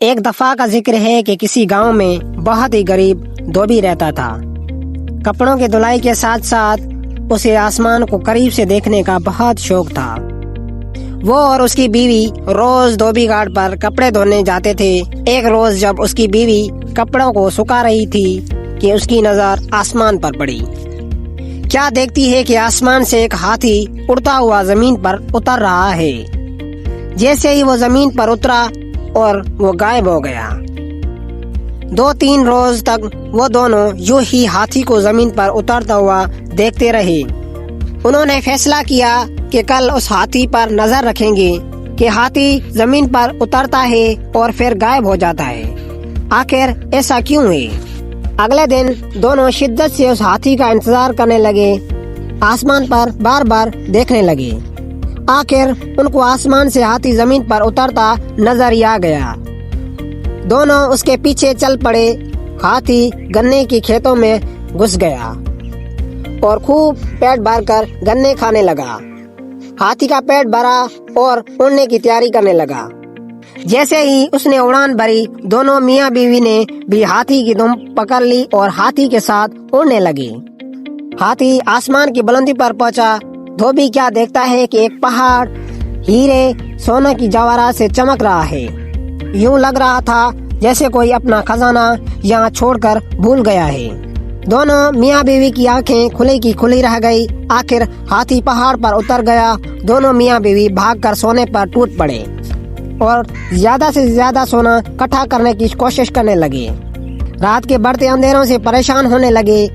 ایک دفعہ کا ذکر ہے کہ کسی گاؤں میں بہت ہی غریب دھوبی رہتا تھا۔ کپڑوں کی دھلائی کے ساتھ ساتھ اسے آسمان کو قریب سے دیکھنے کا بہت شوق تھا۔ وہ اور اس کی بیوی روز دھوبی گھاٹ پر کپڑے دھونے جاتے تھے۔ ایک روز جب اس کی بیوی کپڑوں کو سکھا رہی تھی کہ اس کی نظر آسمان پر پڑی۔ کیا دیکھتی ہے کہ آسمان سے ایک ہاتھی اڑتا ہوا زمین پر اتر رہا ہے۔ جیسے ہی وہ زمین پر اترا اور وہ غائب ہو گیا۔ 2-3 روز تک وہ دونوں یوں ہی ہاتھی کو زمین پر اترتا ہوا دیکھتے رہے۔ انہوں نے فیصلہ کیا کہ کل اس ہاتھی پر نظر رکھیں گے کہ ہاتھی زمین پر اترتا ہے اور پھر غائب ہو جاتا ہے، آخر ایسا کیوں ہے۔ اگلے دن دونوں شدت سے اس ہاتھی کا انتظار کرنے لگے، آسمان پر بار بار دیکھنے لگے۔ آخر ان کو آسمان سے ہاتھی زمین پر اترتا نظر ہی آ گیا۔ دونوں اس کے پیچھے چل پڑے۔ ہاتھی گنے کے کھیتوں میں گھس گیا اور خوب پیٹ بھر کر گنے کھانے لگا۔ ہاتھی کا پیٹ بھرا اور اڑنے کی تیاری کرنے لگا۔ جیسے ہی اس نے اڑان بھری، دونوں میاں بیوی نے بھی ہاتھی کی دم پکڑ لی اور ہاتھی کے ساتھ اڑنے لگے۔ ہاتھی آسمان کی بلندی پر پہنچا۔ دھوبی کیا دیکھتا ہے کہ ایک پہاڑ ہیرے سونے کی جواہرات سے چمک رہا ہے۔ یوں لگ رہا تھا جیسے کوئی اپنا خزانہ یہاں چھوڑ کر بھول گیا ہے۔ دونوں میاں بیوی کی آنکھیں کھلی کی کھلی رہ گئی۔ آخر ہاتھی پہاڑ پر اتر گیا۔ دونوں میاں بیوی بھاگ کر سونے پر ٹوٹ پڑے اور زیادہ سے زیادہ سونا اکٹھا کرنے کی کوشش کرنے لگے۔ رات کے بڑھتے اندھیروں سے پریشان ہونے لگے۔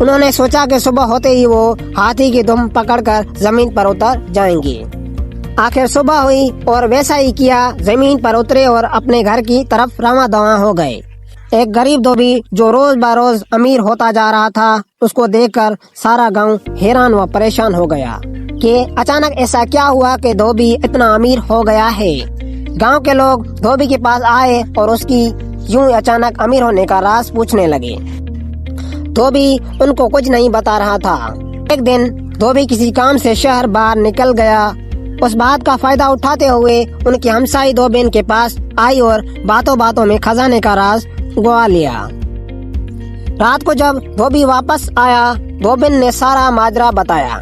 انہوں نے سوچا کہ صبح ہوتے ہی وہ ہاتھی کی دم پکڑ کر زمین پر اتر جائیں گے۔ آخر صبح ہوئی اور ویسا ہی کیا، زمین پر اترے اور اپنے گھر کی طرف رواں دواں ہو گئے۔ ایک غریب دھوبی جو روز بروز امیر ہوتا جا رہا تھا، اس کو دیکھ کر سارا گاؤں حیران و پریشان ہو گیا کہ اچانک ایسا کیا ہوا کہ دھوبی اتنا امیر ہو گیا ہے۔ گاؤں کے لوگ دھوبی کے پاس آئے اور اس کی یوں اچانک امیر ہونے کا راز پوچھنے لگے۔ دھوبی ان کو کچھ نہیں بتا رہا تھا۔ ایک دن دھوبی کسی کام سے شہر باہر نکل گیا۔ اس بات کا فائدہ اٹھاتے ہوئے ان کی ہمسائی دھوبن کے پاس آئی اور باتوں باتوں میں خزانے کا راز گوا لیا۔ رات کو جب دھوبی واپس آیا، دھوبن نے سارا ماجرا بتایا۔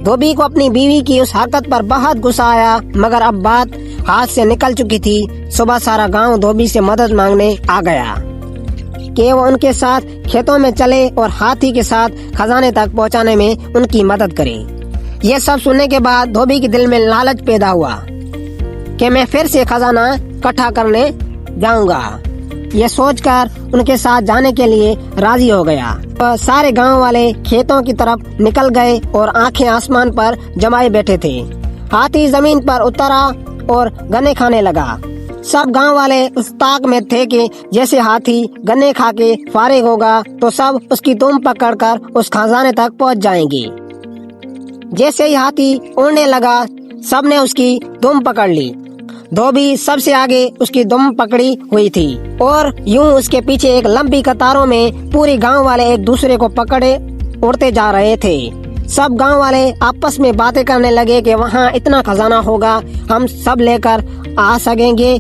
دھوبی کو اپنی بیوی کی اس حرکت پر بہت غصہ آیا، مگر اب بات ہاتھ سے نکل چکی تھی۔ صبح سارا گاؤں دھوبی سے مدد مانگنے آ گیا کہ وہ ان کے ساتھ کھیتوں میں چلے اور ہاتھی کے ساتھ خزانے تک پہنچانے میں ان کی مدد کرے۔ یہ سب سننے کے بعد دھوبی کے دل میں لالچ پیدا ہوا کہ میں پھر سے خزانہ اکٹھا کرنے جاؤں گا۔ یہ سوچ کر ان کے ساتھ جانے کے لیے راضی ہو گیا۔ سارے گاؤں والے کھیتوں کی طرف نکل گئے اور آنکھیں آسمان پر جمائے بیٹھے تھے۔ ہاتھی زمین پر اترا اور گنے کھانے لگا۔ سب گاؤں والے اس طاق میں تھے کہ جیسے ہاتھی گنے کھا کے فارغ ہوگا تو سب اس کی دم پکڑ کر اس خزانے تک پہنچ جائیں گے۔ جیسے ہی ہاتھی اڑنے لگا، سب نے اس کی دم پکڑ لی۔ دھوبی سب سے آگے اس کی دم پکڑی ہوئی تھی اور یوں اس کے پیچھے ایک لمبی قطاروں میں پوری گاؤں والے ایک دوسرے کو پکڑے اڑتے جا رہے تھے۔ سب گاؤں والے آپس میں باتیں کرنے لگے کہ وہاں اتنا خزانہ ہوگا، ہم سب لے کر آ سکیں گے۔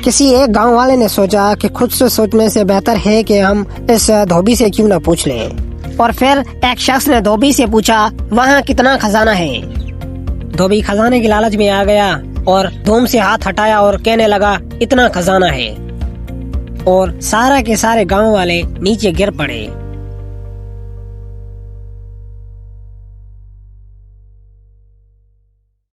کسی ایک گاؤں والے نے سوچا کہ خود سے سوچنے سے بہتر ہے کہ ہم اس دھوبی سے کیوں نہ پوچھ لیں، اور پھر ایک شخص نے دھوبی سے پوچھا وہاں کتنا خزانہ ہے۔ دھوبی خزانے کی لالچ میں آ گیا اور دھوم سے ہاتھ ہٹایا اور کہنے لگا اتنا خزانہ ہے، اور سارا کے سارے گاؤں والے نیچے گر پڑے۔